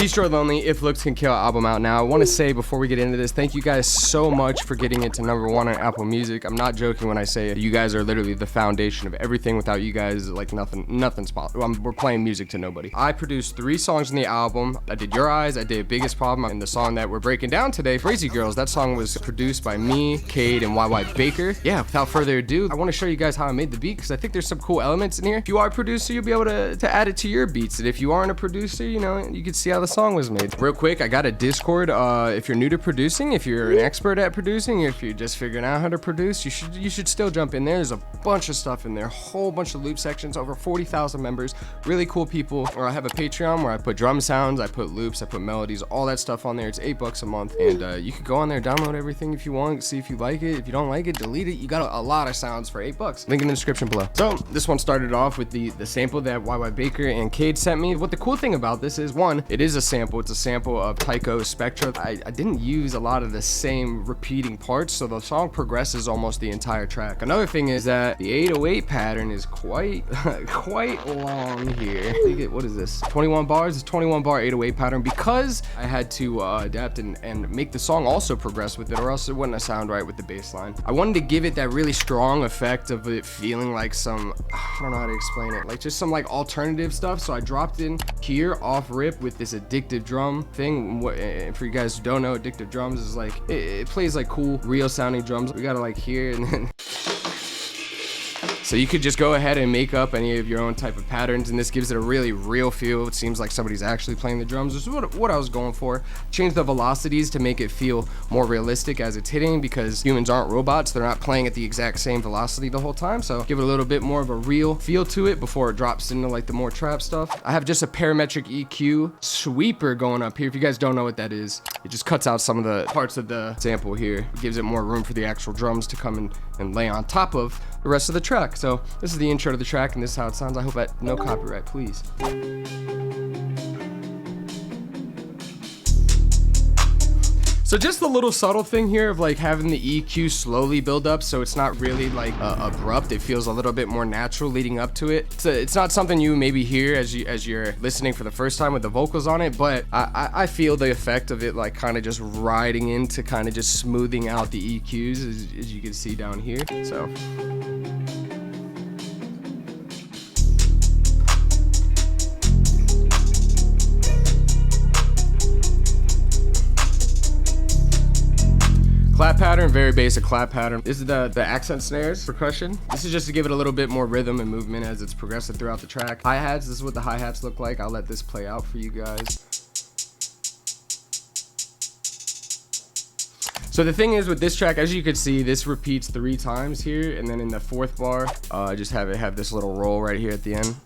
Destroy Lonely, If Looks Can Kill album out now. I want to say before we get into this, thank you guys so much for getting it to #1 on Apple Music. I'm not joking when I say it. You guys are literally the foundation of everything. Without you guys, like nothing's possible. We're playing music to nobody. I produced 3 songs in the album. I did Your Eyes, I did Biggest Problem, and the song that we're breaking down today, Brazy Girls. That song was produced by me, Cade, and YY Baker. Yeah, without further ado, I want to show you guys how I made the beat because I think there's some cool elements in here. If you are a producer, you'll be able to add it to your beats. And if you aren't a producer, you know, you can see how the song was made. Real quick, I got a Discord. If you're new to producing, if you're an expert at producing, if you're just figuring out how to produce, you should still jump in there. There's a bunch of stuff in there, whole bunch of loop sections, over 40,000 members, really cool people. Or I have a Patreon where I put drum sounds, I put loops, I put melodies, all that stuff on there. It's $8 a month, and you can go on there, download everything if you want, see if you like it. If you don't like it, delete it. You got a lot of sounds for $8. Link in the description below. So this one started off with the sample that YY Baker and Cade sent me. What the cool thing about this is, one, it is a sample. It's a sample of Tycho's Spectra. I didn't use a lot of the same repeating parts, so the song progresses almost the entire track. Another thing is that the 808 pattern is quite long here. I think what is this? 21 bars? It's 21 bar 808 pattern because I had to adapt and make the song also progress with it, or else it wouldn't sound right with the bass line. I wanted to give it that really strong effect of it feeling like some, I don't know how to explain it, like just some like alternative stuff. So I dropped in here off rip with this addictive drum thing. For you guys who don't know, addictive drums is like, it plays like cool, real sounding drums. We gotta like hear and then so you could just go ahead and make up any of your own type of patterns, and this gives it a really real feel. It seems like somebody's actually playing the drums. This is what I was going for. Change the velocities to make it feel more realistic as it's hitting, because humans aren't robots. They're not playing at the exact same velocity the whole time. So give it a little bit more of a real feel to it before it drops into like the more trap stuff. I have just a parametric EQ sweeper going up here. If you guys don't know what that is, it just cuts out some of the parts of the sample here. It gives it more room for the actual drums to come in and lay on top of the rest of the track. So this is the intro to the track, and this is how it sounds. I hope no copyright, please. So just the little subtle thing here of like having the EQ slowly build up, so it's not really like abrupt. It feels a little bit more natural leading up to it. So it's not something you maybe hear as you're listening for the first time with the vocals on it, but I feel the effect of it like kind of just riding into kind of just smoothing out the EQs as you can see down here. So. Clap pattern, very basic clap pattern. This is the accent snares, percussion. This is just to give it a little bit more rhythm and movement as it's progressive throughout the track. Hi-hats, this is what the hi-hats look like. I'll let this play out for you guys. So the thing is with this track, as you can see, this repeats 3 times here, and then in the 4th bar, I just have this little roll right here at the end.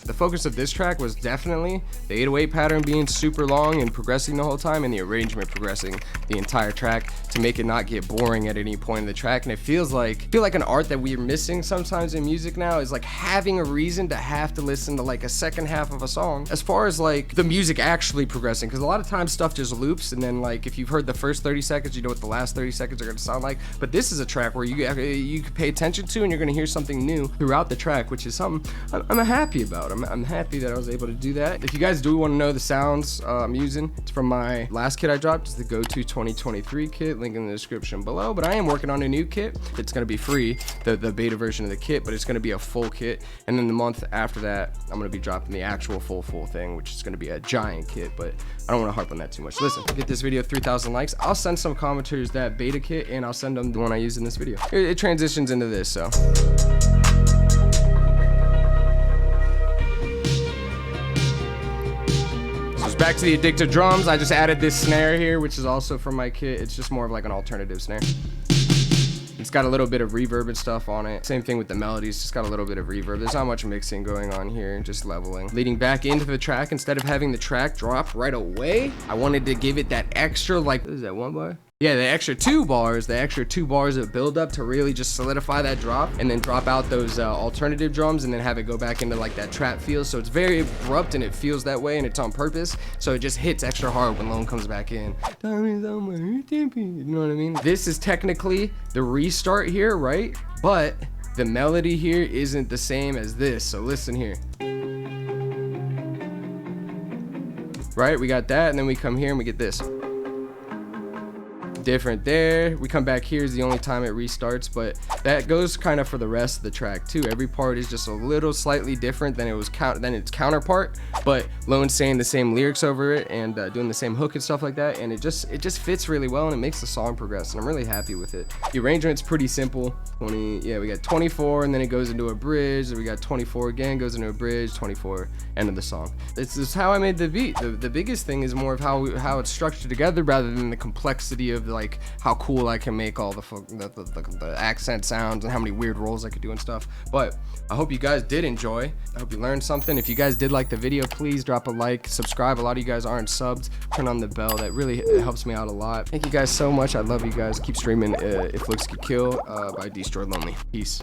The focus of this track was definitely the 808 pattern being super long and progressing the whole time, and the arrangement progressing the entire track to make it not get boring at any point in the track. And it feels like an art that we're missing sometimes in music now is like having a reason to have to listen to like a second half of a song as far as like the music actually progressing, because a lot of times stuff just loops, and then like if you've heard the first 30 seconds, you know what the last 30 seconds are going to sound like. But this is a track where you can pay attention to, and you're going to hear something new throughout the track, which is something I'm happy about. I'm happy that I was able to do that. If you guys do want to know the sounds I'm using, it's from my last kit I dropped. It's the Go-To 2023 kit, link in the description below. But I am working on a new kit. It's going to be free, the beta version of the kit, but it's going to be a full kit. And then the month after that, I'm going to be dropping the actual full thing, which is going to be a giant kit, but I don't want to harp on that too much. Listen, get this video 3,000 likes. I'll send some commenters that beta kit, and I'll send them the one I use in this video. It transitions into this, so. Back to the addictive drums. I just added this snare here, which is also from my kit. It's just more of like an alternative snare. It's got a little bit of reverb and stuff on it. Same thing with the melodies, just got a little bit of reverb. There's not much mixing going on here, just leveling. Leading back into the track, instead of having the track drop right away, I wanted to give it that extra, like, what is that, 1 bar? Yeah, the extra 2 bars of build up to really just solidify that drop, and then drop out those alternative drums, and then have it go back into like that trap feel. So it's very abrupt, and it feels that way, and it's on purpose. So it just hits extra hard when Lone comes back in. You know what I mean? This is technically the restart here, right? But the melody here isn't the same as this. So listen here. right? We got that, and then we come here and we get this. Different there. We come back here is the only time it restarts, but that goes kind of for the rest of the track too. Every part is just a little slightly different than its counterpart, but Lone's saying the same lyrics over it and doing the same hook and stuff like that, and it just fits really well and it makes the song progress, and I'm really happy with it. The arrangement's pretty simple. We got 24 and then it goes into a bridge, and we got 24 again, goes into a bridge, 24, end of the song. This is how I made the beat. The biggest thing is more of how it's structured together rather than the complexity of like how cool I can make all the accent sounds and how many weird rolls I could do and stuff. But I hope you guys did enjoy. I hope you learned something. If you guys did like the video, please drop a like, subscribe. A lot of you guys aren't subbed. Turn on the bell. That really helps me out a lot. Thank you guys so much. I love you guys. Keep streaming If Looks Could Kill by Destroy Lonely. Peace.